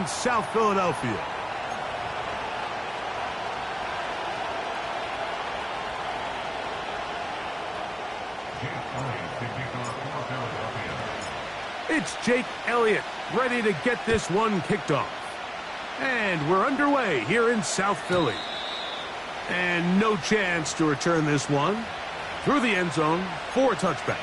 in South Philadelphia. It's Jake Elliott ready to get this one kicked off. And we're underway here in South Philly. And no chance to return this one through the end zone for a touchback.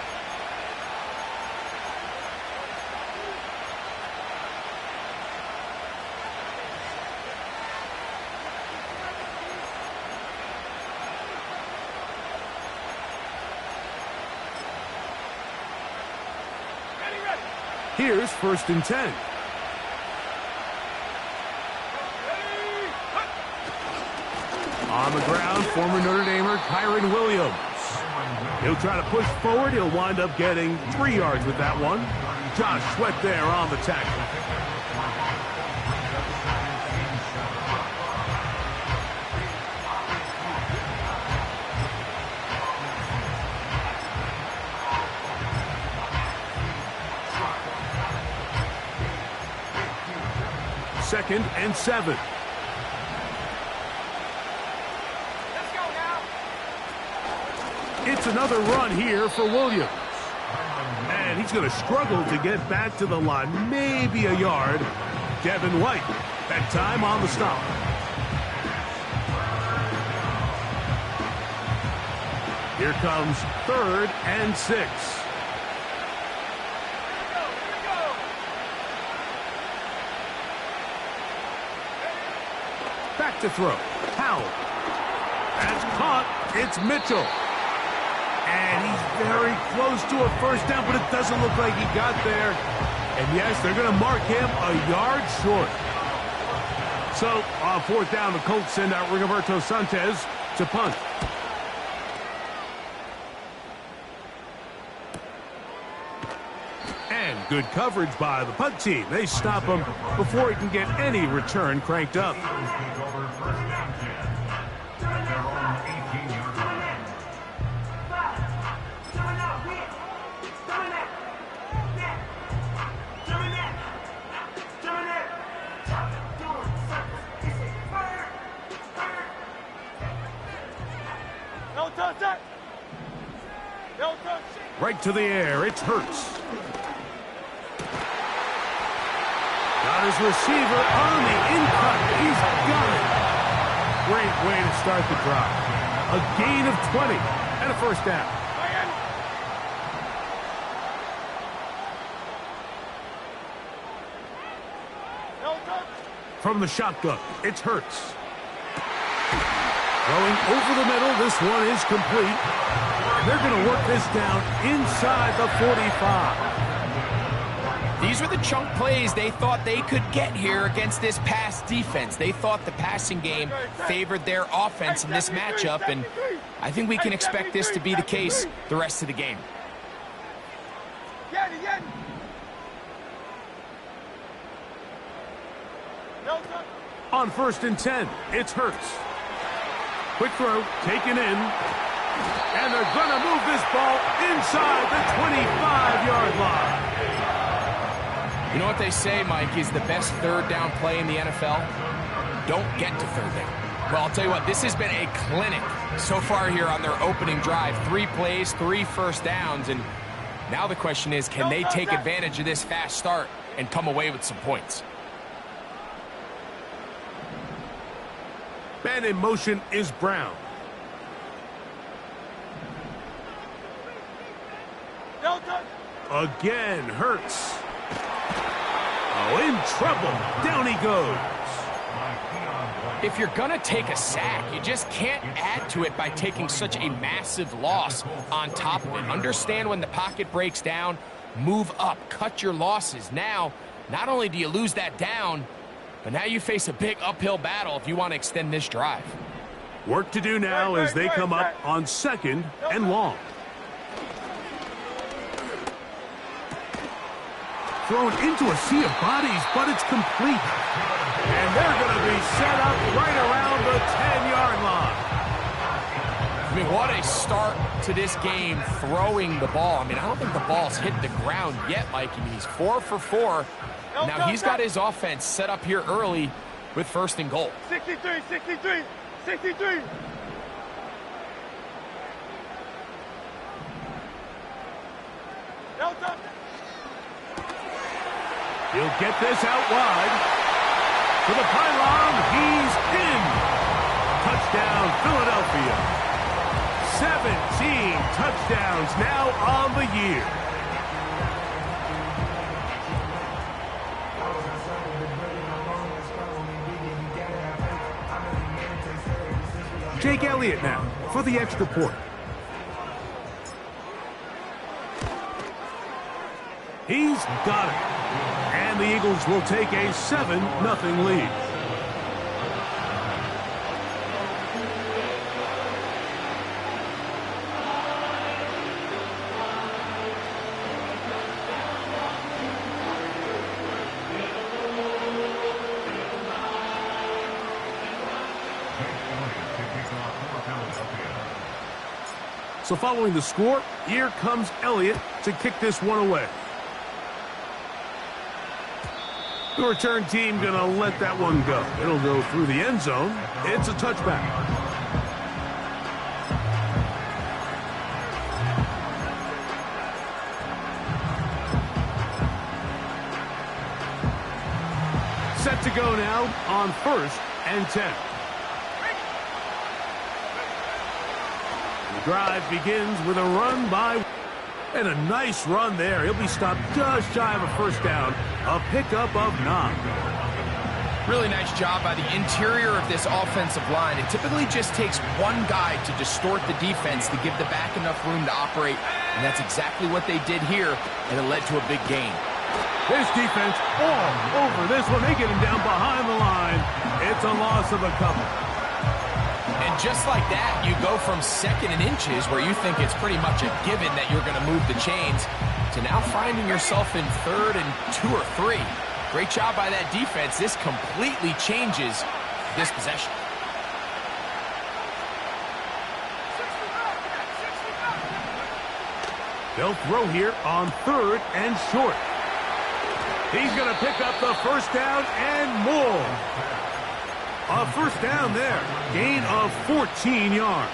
Here's 1st and 10. On the ground, former Notre Damer Kyron Williams. He'll try to push forward. He'll wind up getting 3 yards with that one. Josh Sweat there on the tackle. Second and 7. It's another run here for Williams. And he's going to struggle to get back to the line. Maybe a yard. Devin White, that time on the stop. Here comes 3rd and 6. Back to throw. Howell. That's caught. It's Mitchell. And he's very close to a first down, but it doesn't look like he got there. And yes, they're going to mark him a yard short. So, on 4th down, the Colts send out Rigoberto Sanchez to punt. And good coverage by the punt team. They stop him before he can get any return cranked up. Right to the air, it's Hurts. Got his receiver on the in-cut. He's got it. Great way to start the drive. A gain of 20 and a first down. From the shotgun, it's Hurts. Going over the middle, this one is complete. And they're going to work this down inside the 45. These were the chunk plays they thought they could get here against this pass defense. They thought the passing game favored their offense in this matchup, and I think we can expect this to be the case the rest of the game. On 1st and 10, it's Hurts. Quick throw, taken in. And they're going to move this ball inside the 25-yard line. You know what they say, Mike, is the best 3rd down play in the NFL? Don't get to 3rd down. Well, I'll tell you what, this has been a clinic so far here on their opening drive. 3 plays, 3 first downs, and now the question is, can they take advantage of this fast start and come away with some points? Man in motion is Brown. Again, Hurts. Oh, in trouble. Down he goes. If you're going to take a sack, you just can't add to it by taking such a massive loss on top of it. Understand when the pocket breaks down, move up, cut your losses. Now, not only do you lose that down, but now you face a big uphill battle if you want to extend this drive. Work to do now as they come up on 2nd and long. Thrown into a sea of bodies, but it's complete. And they're going to be set up right around the 10-yard line. I mean, what a start to this game throwing the ball. I mean, I don't think the ball's hit the ground yet, Mike. I mean, he's 4 for 4 Now he's got his offense set up here early with 1st and goal. 63, 63, 63. He'll get this out wide. To the pylon, he's in. Touchdown, Philadelphia. 17 touchdowns now on the year. Jake Elliott now for the extra point. He's got it. And the Eagles will take a 7-0 lead. So following the score, here comes Elliott to kick this one away. The return team going to let that one go. It'll go through the end zone. It's a touchback. Set to go now on 1st and 10. The drive begins with a run by... And a nice run there. He'll be stopped just shy of a 1st down. A pickup of 9. Really nice job by the interior of this offensive line. It typically just takes one guy to distort the defense to give the back enough room to operate. And that's exactly what they did here, and it led to a big gain. This defense all over this one. They get him down behind the line. It's a loss of a couple. And just like that, you go from 2nd and inches, where you think it's pretty much a given that you're going to move the chains, to now finding yourself in 3rd and 2 or 3. Great job by that defense. This completely changes this possession. They'll throw here on 3rd and short. He's going to pick up the 1st down and more. A 1st down there. Gain of 14 yards.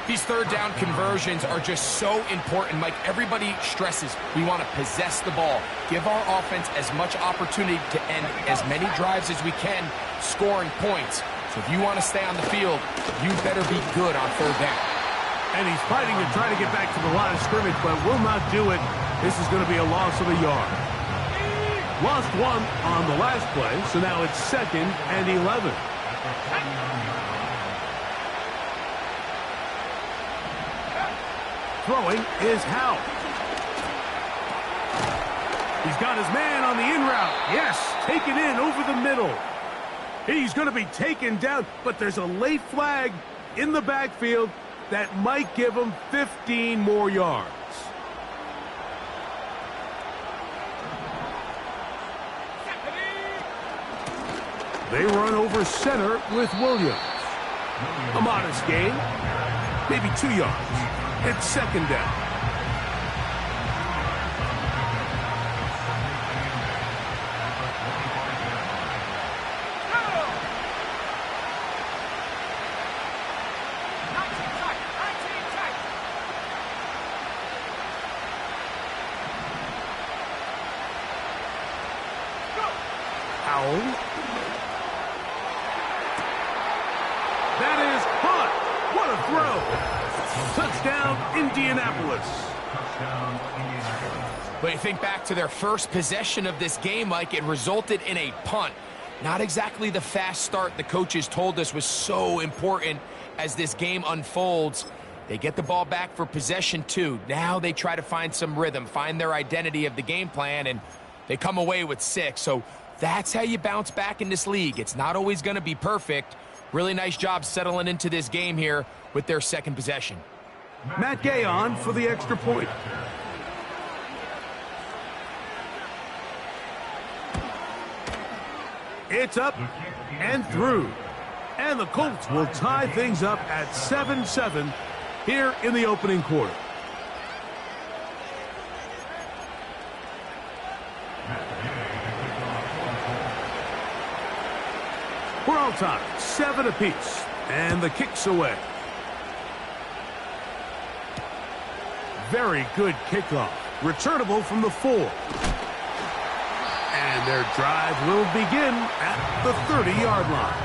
These 3rd down conversions are just so important. Mike, everybody stresses we want to possess the ball. Give our offense as much opportunity to end as many drives as we can, scoring points. So if you want to stay on the field, you better be good on 3rd down. And he's fighting to try to get back to the line of scrimmage, but will not do it. This is going to be a loss of a yard. Lost 1 on the last play, so now it's 2nd and 11. Throwing is Howe. He's got his man on the in route. Yes, taken in over the middle. He's going to be taken down, but there's a late flag in the backfield that might give him 15 more yards. They run over center with Williams. A modest gain, maybe 2 yards. It's 2nd down. Howell. That is caught. What a throw. Touchdown, Indianapolis. But you think back to their first possession of this game, Mike, it resulted in a punt. Not exactly the fast start the coaches told us was so important as this game unfolds. They get the ball back for possession 2. Now they try to find some rhythm, find their identity of the game plan, and they come away with 6. So that's how you bounce back in this league. It's not always going to be perfect. Really nice job settling into this game here with their 2nd possession. Matt Gay on for the extra point. It's up and through. And the Colts will tie things up at 7-7 here in the opening quarter. We're all tied, 7 apiece, and the kick's away. Very good kickoff. Returnable from the 4. And their drive will begin at the 30-yard line.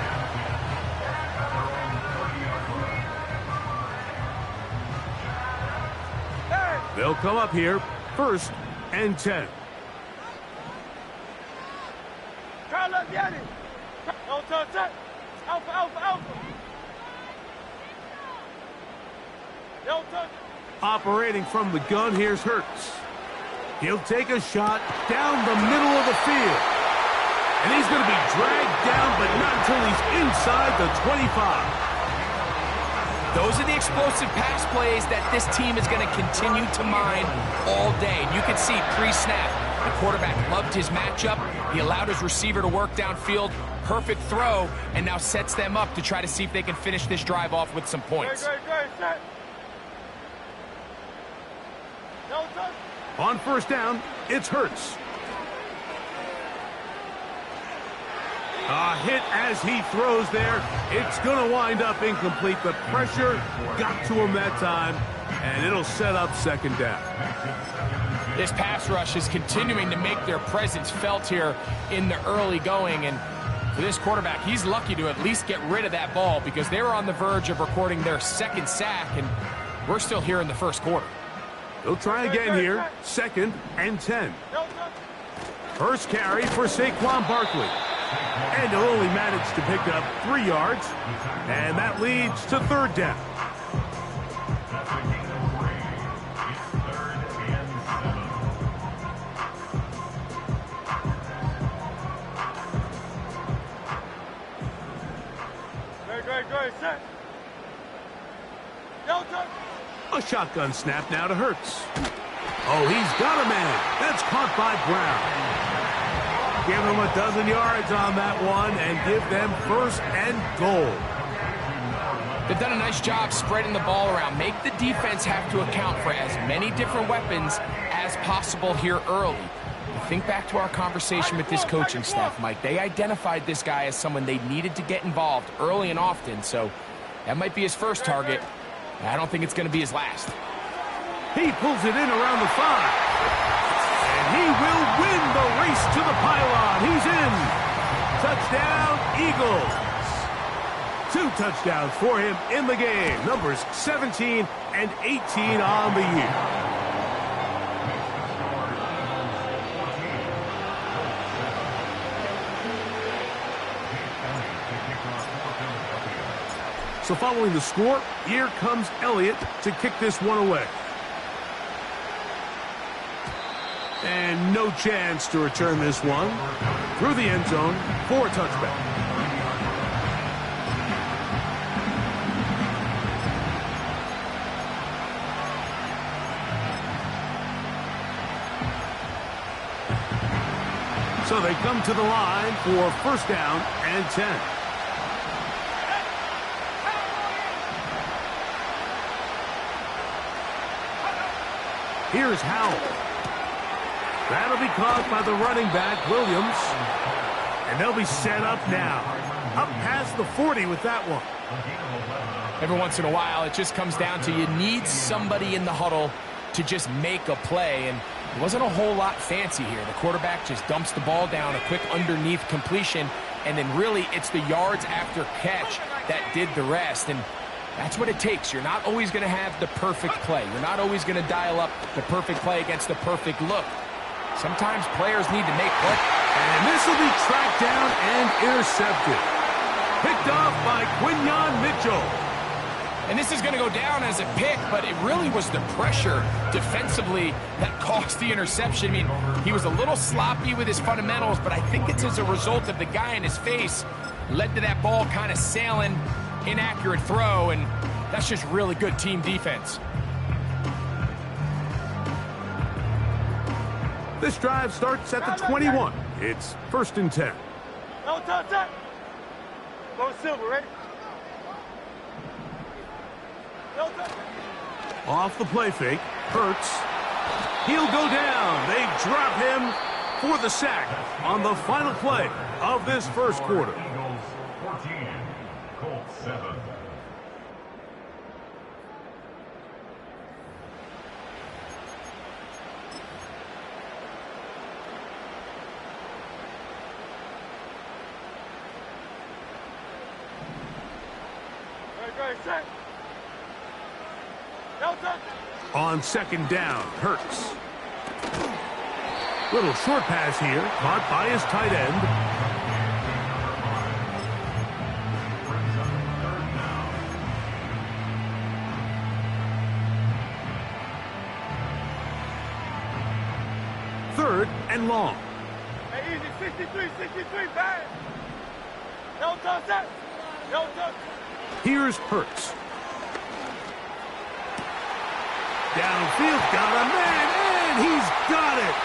They'll come up here, 1st and 10. Alpha, alpha, alpha. Delta. Operating from the gun, here's Hurts. He'll take a shot down the middle of the field. And he's going to be dragged down, but not until he's inside the 25. Those are the explosive pass plays that this team is going to continue to mine all day. And you can see pre-snap, the quarterback loved his matchup. He allowed his receiver to work downfield. Perfect throw, and now sets them up to try to see if they can finish this drive off with some points. Great, set. Delta. On 1st down, it's Hurts. A hit as he throws there. It's going to wind up incomplete. The pressure got to him that time, and it'll set up 2nd down. This pass rush is continuing to make their presence felt here in the early going, and for this quarterback, he's lucky to at least get rid of that ball because they were on the verge of recording their 2nd sack, and we're still here in the 1st quarter. They'll try again here, 2nd and 10. First carry for Saquon Barkley. And he'll only manage to pick up 3 yards. And that leads to 3rd down. Great, set. Delta. A shotgun snap now to Hurts. Oh, he's got a man. That's caught by Brown. Give them a 12 yards on that one and give them 1st and goal. They've done a nice job spreading the ball around. Make the defense have to account for as many different weapons as possible here early. Think back to our conversation with this coaching staff, Mike. They identified this guy as someone they needed to get involved early and often, so that might be his first target. I don't think it's going to be his last. He pulls it in around the 5. And he will win the race to the pylon. He's in. Touchdown, Eagles. 2 touchdowns for him in the game. Numbers 17 and 18 on the year. So following the score, here comes Elliott to kick this one away. And no chance to return this one. Through the end zone for a touchback. So they come to the line for 1st down and 10. Here's Howell. That'll be caught by the running back, Williams. And they'll be set up now. Up past the 40 with that one. Every once in a while, it just comes down to you need somebody in the huddle to just make a play. And it wasn't a whole lot fancy here. The quarterback just dumps the ball down, a quick underneath completion, and then really it's the yards after catch that did the rest. And that's what it takes. You're not always going to have the perfect play. You're not always going to dial up the perfect play against the perfect look. Sometimes players need to make play. And this will be tracked down and intercepted. Picked off by Quinyon Mitchell. And this is going to go down as a pick, but it really was the pressure defensively that caused the interception. I mean, he was a little sloppy with his fundamentals, but I think it's as a result of the guy in his face led to that ball kind of sailing, inaccurate throw, and that's just really good team defense. This drive starts at the 21. It's 1st and 10. No touch. Go Silver, ready? No touch. Off the play fake, Hurts. He'll go down. They drop him for the sack on the final play of this 1st quarter. 14, Colts 7. Set. Delta. On second down, Hurts. Little short pass here, caught by his tight end. Third and long. Hey, easy, 63, bang. Delta, set. Delta. Here's Hurts. Downfield, got a man, and he's got it.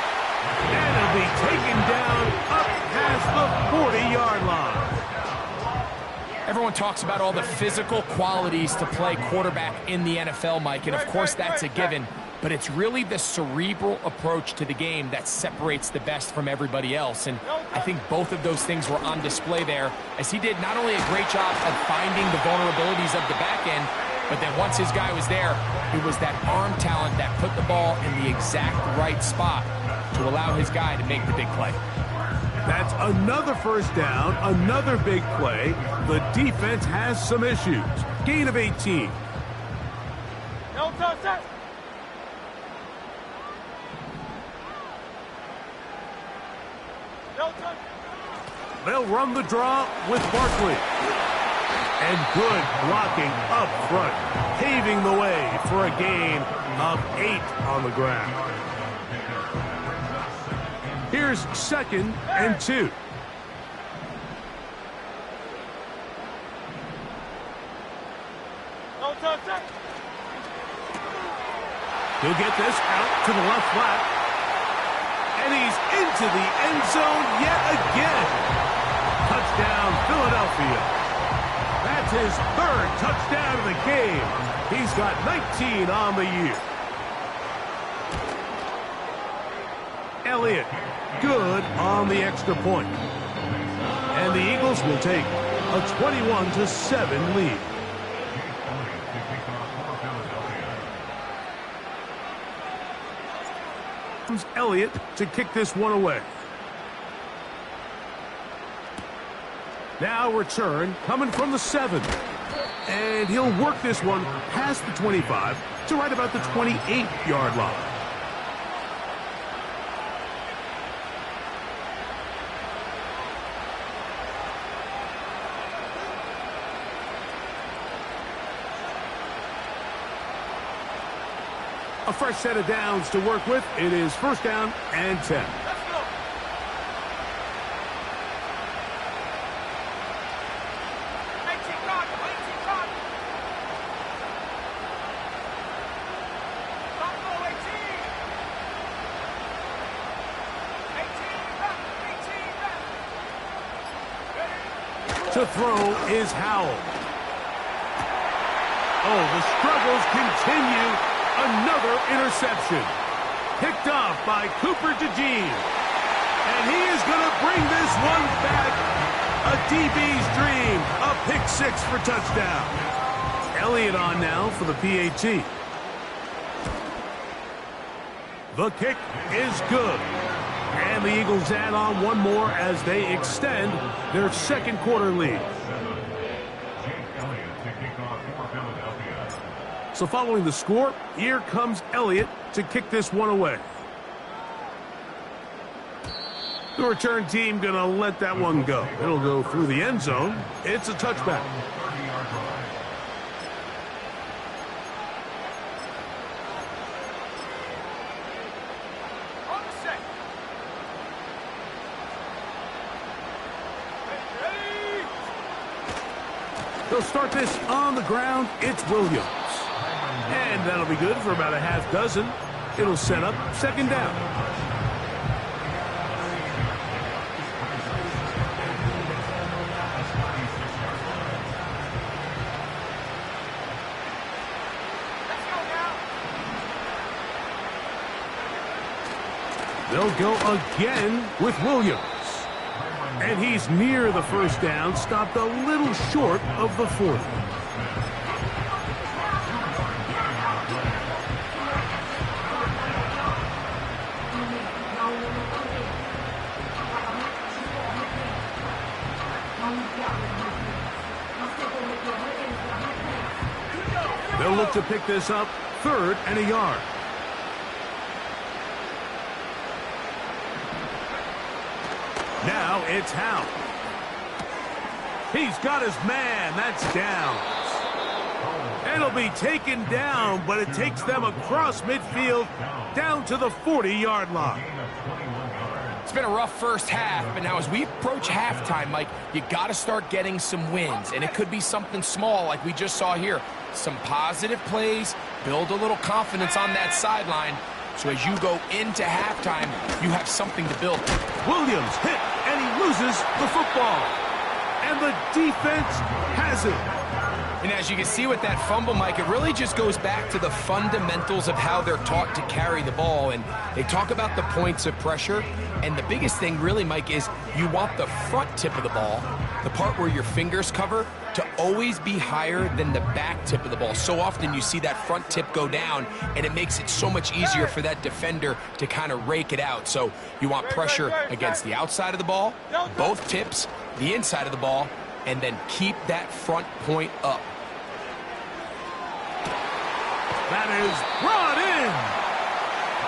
And he'll be taken down up past the 40-yard line. Everyone talks about all the physical qualities to play quarterback in the NFL, Mike, and of course that's a given. But it's really the cerebral approach to the game that separates the best from everybody else. And I think both of those things were on display there, as he did not only a great job of finding the vulnerabilities of the back end, but then once his guy was there, it was that arm talent that put the ball in the exact right spot to allow his guy to make the big play. That's another first down, another big play. The defense has some issues. Gain of 18. Delta, set. They'll run the draw with Barkley. And good blocking up front, paving the way for a gain of 8 on the ground. Here's second and 2. He'll get this out to the left flat. And he's into the end zone yet again. Touchdown, Philadelphia. That's his third touchdown of the game. He's got 19 on the year. Elliott, good on the extra point. And the Eagles will take a 21-7 lead. Elliott to kick this one away. Now return coming from the 7. And he'll work this one past the 25 to right about the 28-yard line. A fresh set of downs to work with. It is first down and 10. Let's go. To throw is Howell. Oh, the struggles continue. Another interception. Picked off by Cooper DeJean. And he is going to bring this one back. A DB's dream. A pick 6 for touchdown. Elliott on now for the PAT. The kick is good. And the Eagles add on one more as they extend their second quarter lead. So following the score, here comes Elliott to kick this one away. The return team going to let that one go. It'll go through the end zone. It's a touchback. They'll start this on the ground. It's Williams. And that'll be good for about a half dozen. It'll set up second down. They'll go again with Williams. And he's near the first down, stopped a little short of the 40. They'll look to pick this up, 3rd and a yard. Now it's Howe. He's got his man. That's down. It'll be taken down, but it takes them across midfield down to the 40-yard line. It's been a rough first half, but now as we approach halftime, Mike, you got to start getting some wins, and it could be something small like we just saw here. Some positive plays, build a little confidence on that sideline, so as you go into halftime, you have something to build. Williams hit, and he loses the football. And the defense has it. And as you can see with that fumble, Mike, it really just goes back to the fundamentals of how they're taught to carry the ball. And they talk about the points of pressure. And the biggest thing really, Mike, is you want the front tip of the ball, the part where your fingers cover, to always be higher than the back tip of the ball. So often you see that front tip go down, and it makes it so much easier for that defender to kind of rake it out. So you want pressure against the outside of the ball, both tips, the inside of the ball, and then keep that front point up. That is brought in.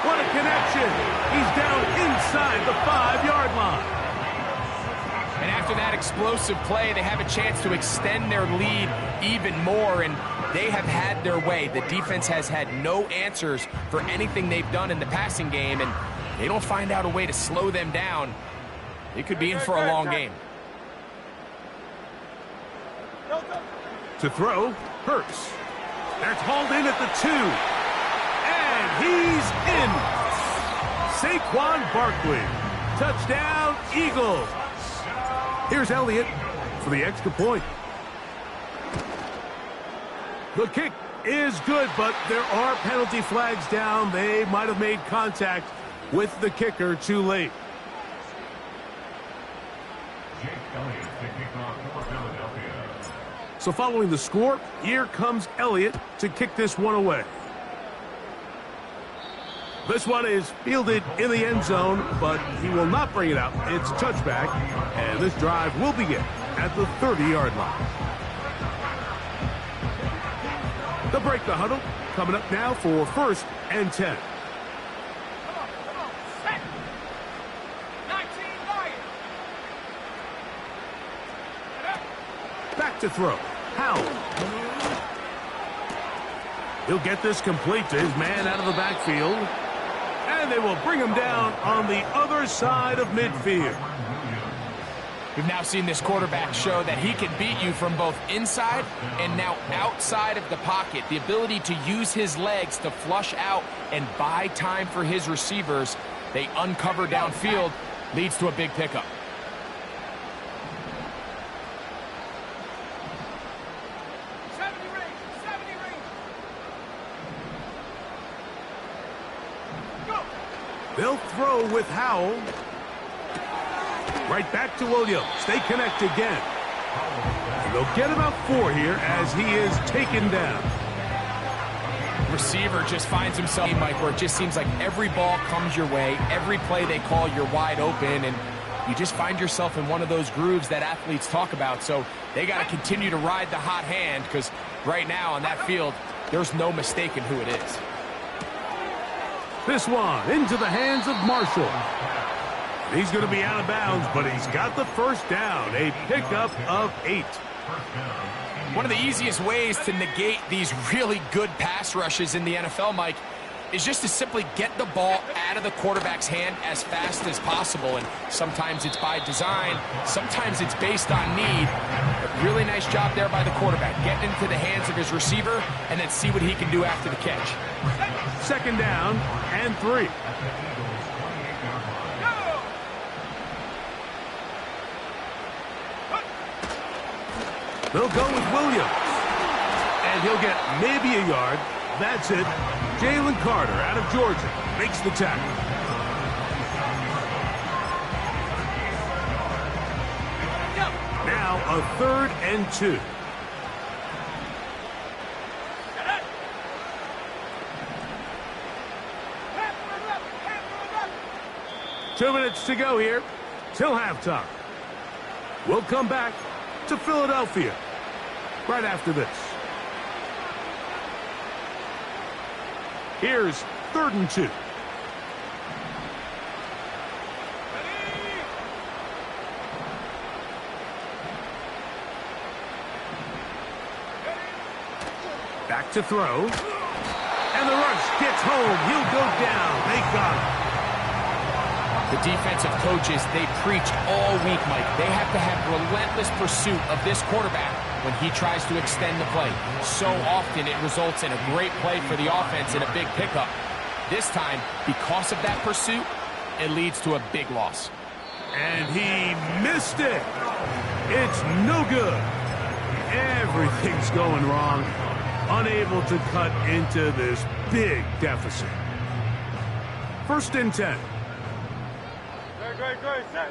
What a connection. He's down inside the 5-yard line. And after that explosive play, they have a chance to extend their lead even more, and they have had their way. The defense has had no answers for anything they've done in the passing game, and they don't find out a way to slow them down. They could be in for a long game. To throw, Hurts. That's hauled in at the 2. And he's in. Saquon Barkley. Touchdown, Eagles. Here's Elliott for the extra point. The kick is good, but there are penalty flags down. They might have made contact with the kicker too late. So following the score, here comes Elliott to kick this one away. This one is fielded in the end zone, but he will not bring it out. It's a touchback, and this drive will begin at the 30-yard line. They'll break the huddle. Coming up now for 1st and 10. Back to throw. Howell. He'll get this complete to his man out of the backfield. And they will bring him down on the other side of midfield. We've now seen this quarterback show that he can beat you from both inside and now outside of the pocket. The ability to use his legs to flush out and buy time for his receivers. They uncover downfield, leads to a big pickup. They'll throw with Howell. Right back to Williams. They connect again. And they'll get about 4 here as he is taken down. Receiver just finds himself, Mike, where it just seems like every ball comes your way. Every play they call, you're wide open. And you just find yourself in one of those grooves that athletes talk about. So they got to continue to ride the hot hand, because right now on that field, there's no mistaking who it is. This one into the hands of Marshall. He's going to be out of bounds, but he's got the first down. A pickup of 8. One of the easiest ways to negate these really good pass rushes in the NFL, Mike, is just to simply get the ball out of the quarterback's hand as fast as possible. And sometimes it's by design, sometimes it's based on need. But really nice job there by the quarterback, getting into the hands of his receiver and then see what he can do after the catch. 2nd down and 3. They'll go with Williams. And he'll get maybe a yard. That's it. Jalen Carter out of Georgia makes the tackle. a 3rd and 2. 2 minutes to go here till halftime. We'll come back to Philadelphia right after this. Here's 3rd and 2. Back to throw. And the rush gets home. He'll go down. They got him. The defensive coaches, they preach all week, Mike. They have to have relentless pursuit of this quarterback when he tries to extend the play. So often it results in a great play for the offense and a big pickup. This time, because of that pursuit, it leads to a big loss. And he missed it. It's no good. Everything's going wrong. Unable to cut into this big deficit. 1st and 10. Great, set.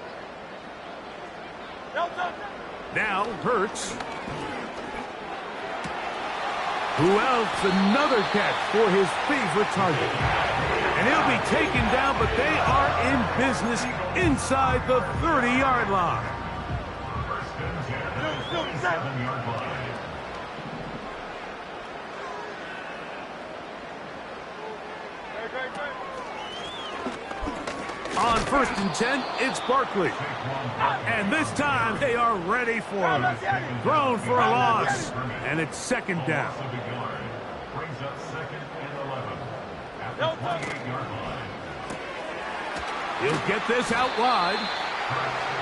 Delta. Now Hurts. Who else? Another catch for his favorite target. And he'll be taken down, but they are in business inside the 30-yard line. First and 10, 7-yard line. Great. On 1st and 10, it's Barkley. And this time, they are ready for him. Thrown for a loss. And it's 2nd down. Brings up 2nd and 11. At the 28-yard line. He'll get this out wide.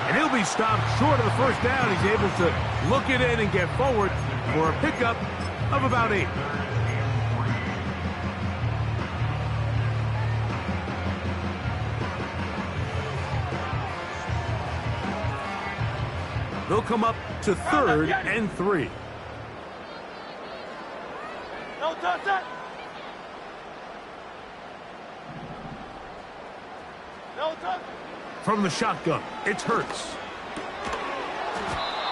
And he'll be stopped short of the 1st down. He's able to look it in and get forward for a pickup of about 8. They'll come up to 3rd and 3. No touch. No touch. From the shotgun, it's Hurts.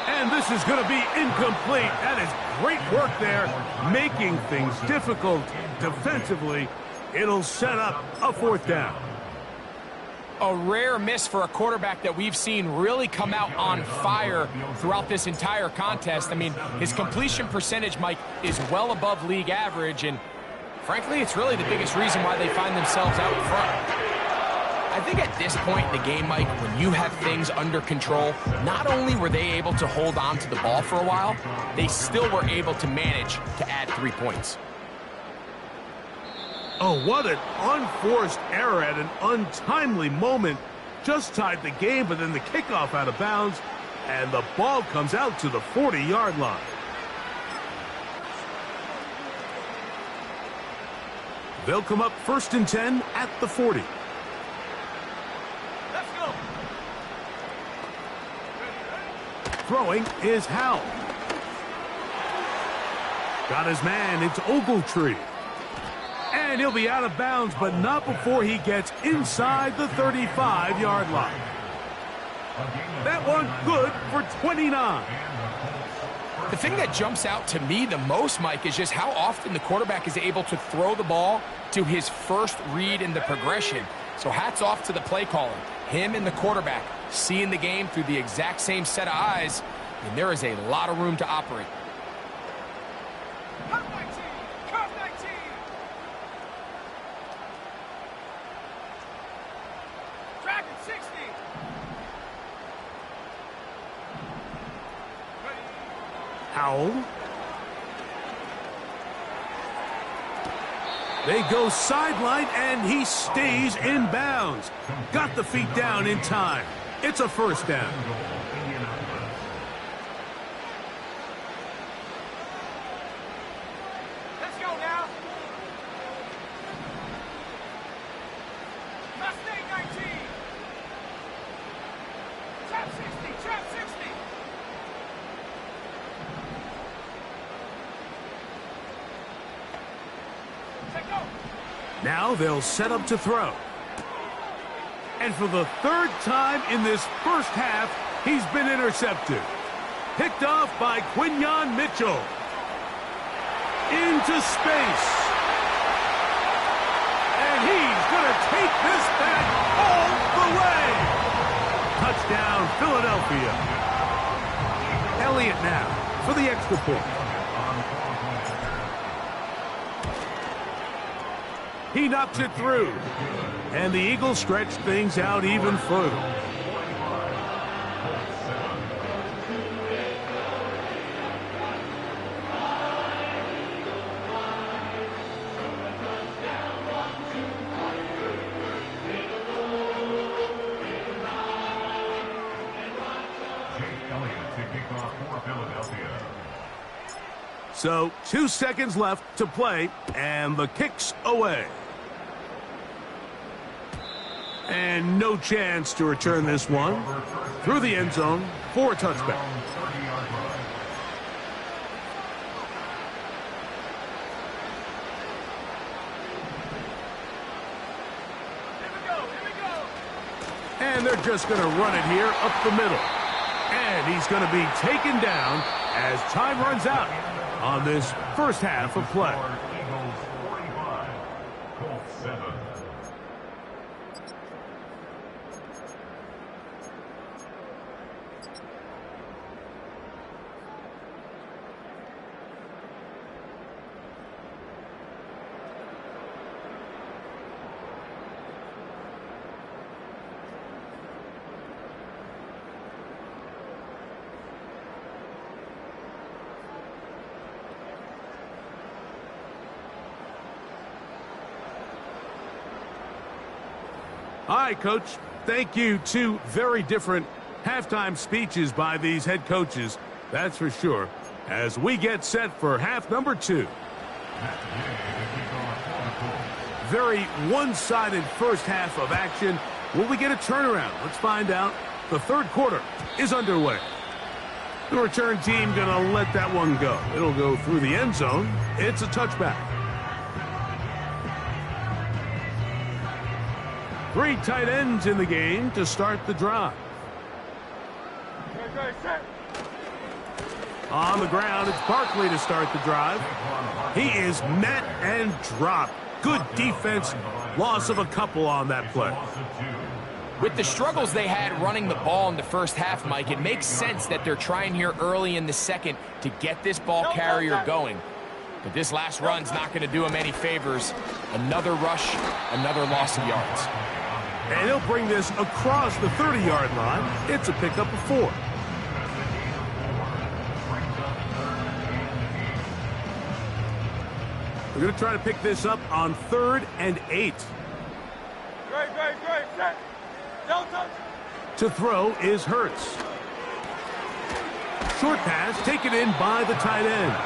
And this is going to be incomplete. That is great work there, making things difficult defensively. It'll set up a 4th down. A rare miss for a quarterback that we've seen really come out on fire throughout this entire contest. I mean, his completion percentage, Mike, is well above league average, and frankly, it's really the biggest reason why they find themselves out in front. I think at this point in the game, Mike, when you have things under control, not only were they able to hold on to the ball for a while, they still were able to manage to add 3 points. Oh, what an unforced error at an untimely moment. Just tied the game, but then the kickoff out of bounds, and the ball comes out to the 40-yard line. They'll come up 1st and 10 at the 40. Let's go. Throwing is Howell. Got his man, it's Ogletree. And he'll be out of bounds, but not before he gets inside the 35-yard line. That one good for 29. The thing that jumps out to me the most, Mike, is just how often the quarterback is able to throw the ball to his first read in the progression. So hats off to the play caller. Him and the quarterback seeing the game through the exact same set of eyes, and there is a lot of room to operate. Howell. They go sideline, and he stays in bounds. Got the feet down in time. It's a 1st down. Let's go now. Mustang 19. Trap 60, trap 60. Now they'll set up to throw. And for the 3rd time in this 1st half, he's been intercepted. Picked off by Quinyon Mitchell. Into space. And he's going to take this back all the way. Touchdown, Philadelphia. Elliott now for the extra point. He knocks it through. And the Eagles stretch things out even further. So 2 seconds left to play, and the kick's away. And no chance to return this one through the end zone for a touchback. And they're just going to run it here up the middle. And he's going to be taken down as time runs out on this first half of play. Eagles 45, Colts 7. All right, Coach. Thank you. Two very different halftime speeches by these head coaches, that's for sure, as we get set for half number 2. Very one-sided first half of action. Will we get a turnaround? Let's find out. The third quarter is underway. The return team going to let that one go. It'll go through the end zone. It's a touchback. 3 tight ends in the game to start the drive. On the ground, it's Barkley to start the drive. He is met and dropped. Good defense. Loss of a couple on that play. With the struggles they had running the ball in the first half, Mike, it makes sense that they're trying here early in the second to get this ball carrier going. But this last run's not going to do him any favors. Another rush, another loss of yards. And he'll bring this across the 30-yard line. It's a pickup of 4. We're going to try to pick this up on 3rd and 8. Great, set. Don't touch. To throw is Hurts. Short pass taken in by the tight end.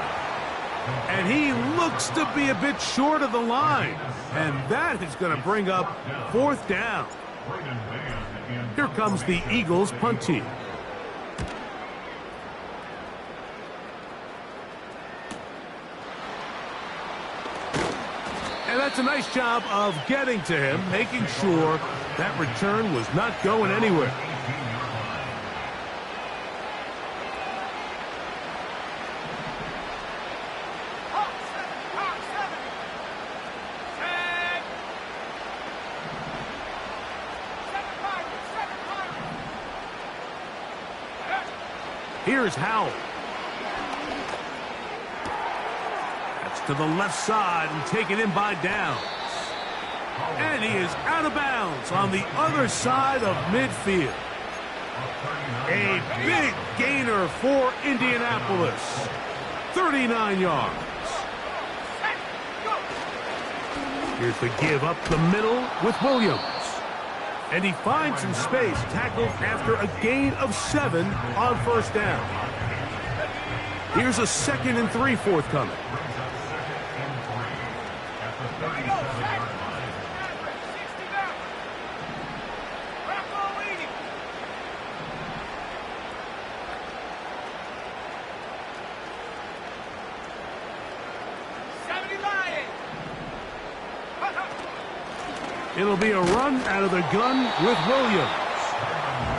And he looks to be a bit short of the line. And that is going to bring up 4th down. Here comes the Eagles punt team. And that's a nice job of getting to him, making sure that return was not going anywhere. Here's Howell. That's to the left side and taken in by Downs. And he is out of bounds on the other side of midfield. A big gainer for Indianapolis. 39 yards. Here's the give up the middle with Williams. And he finds some space, tackled after a gain of 7 on 1st down. Here's a 2nd and 3 forthcoming. It'll be a run out of the gun with Williams.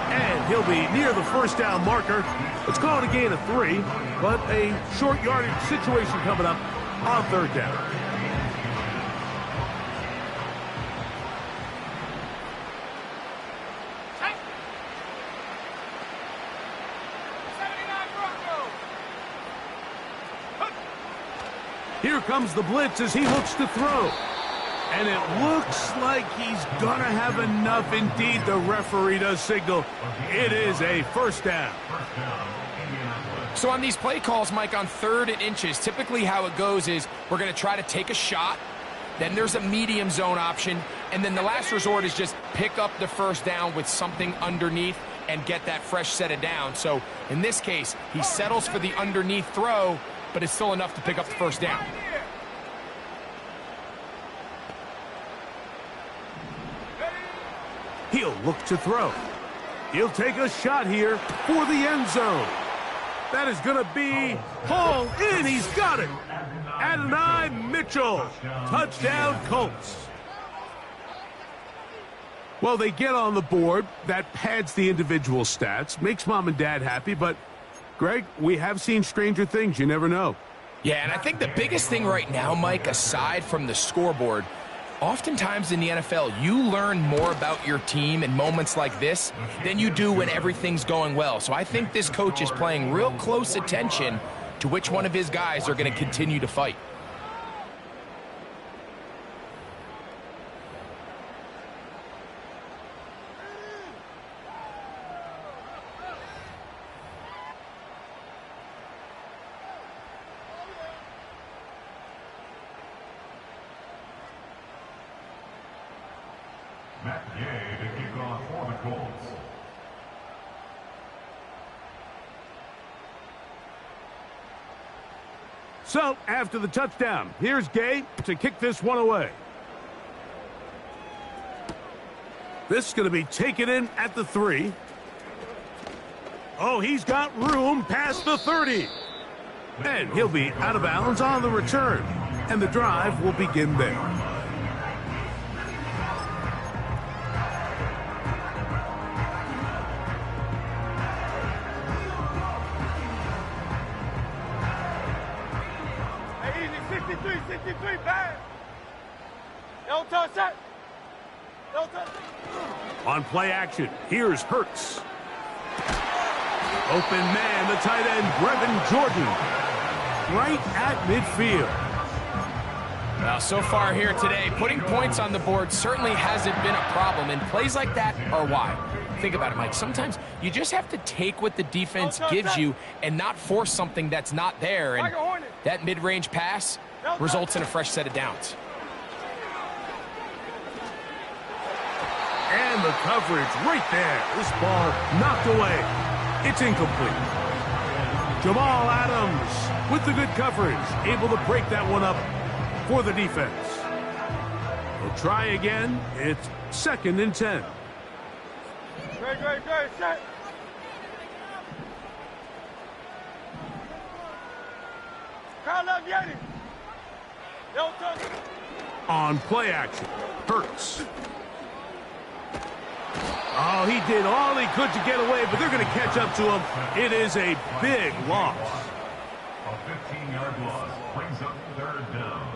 And he'll be near the first down marker. Let's call it a gain of 3, but a short yardage situation coming up on third down. Here comes the blitz as he looks to throw. And it looks like he's going to have enough. Indeed, the referee does signal. It is a first down. So on these play calls, Mike, on 3rd and inches, typically how it goes is we're going to try to take a shot. Then there's a medium zone option. And then the last resort is just pick up the first down with something underneath and get that fresh set of down. So in this case, he settles for the underneath throw, but it's still enough to pick up the first down. He'll look to throw. He'll take a shot here for the end zone. That is going to be hauled in. He's got it. Adonai Mitchell. Touchdown, Colts. Well, they get on the board. That pads the individual stats, makes mom and dad happy. But, Greg, we have seen stranger things. You never know. Yeah, and I think the biggest thing right now, Mike, aside from the scoreboard, oftentimes in the NFL, you learn more about your team in moments like this than you do when everything's going well. So I think this coach is paying real close attention to which one of his guys are going to continue to fight. To kick off for the Colts. So, after the touchdown, here's Gay to kick this one away. This is going to be taken in at the 3. Oh, he's got room past the 30. And he'll be out of bounds on the return. And the drive will begin there. On play action, here's Hurts. Open man, the tight end, Brevin Jordan. Right at midfield. Well, so far here today, putting points on the board certainly hasn't been a problem, and plays like that are why. Think about it, Mike. Sometimes you just have to take what the defense gives you and not force something that's not there, and that mid-range pass results in a fresh set of downs. And the coverage right there. This ball knocked away. It's incomplete. Jamal Adams with the good coverage, able to break that one up for the defense. We'll try again. It's 2nd and 10. Great, set. Crowd up, Yeti. On play action, Hurts. Oh, he did all he could to get away, but they're going to catch up to him. It is a big loss. A 15-yard loss brings up 3rd down.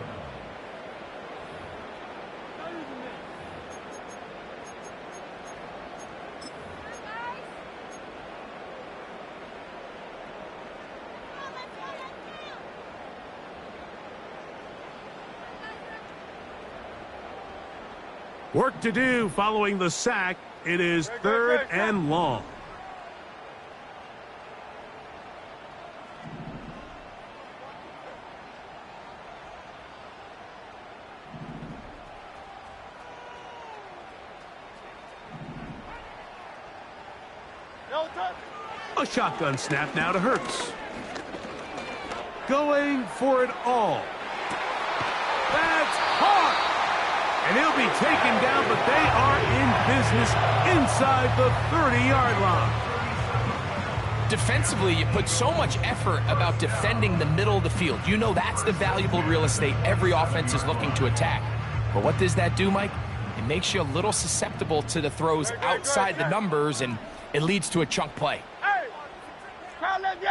Work to do following the sack. It is 3rd and long. A shotgun snap now to Hurts. Going for it all. That's hard. And he'll be taken down, but they are in business inside the 30-yard line. Defensively, you put so much effort about defending the middle of the field. You know that's the valuable real estate every offense is looking to attack. But what does that do, Mike? It makes you a little susceptible to the throws outside the numbers, and it leads to a chunk play. Hey! Crowd left, yeah!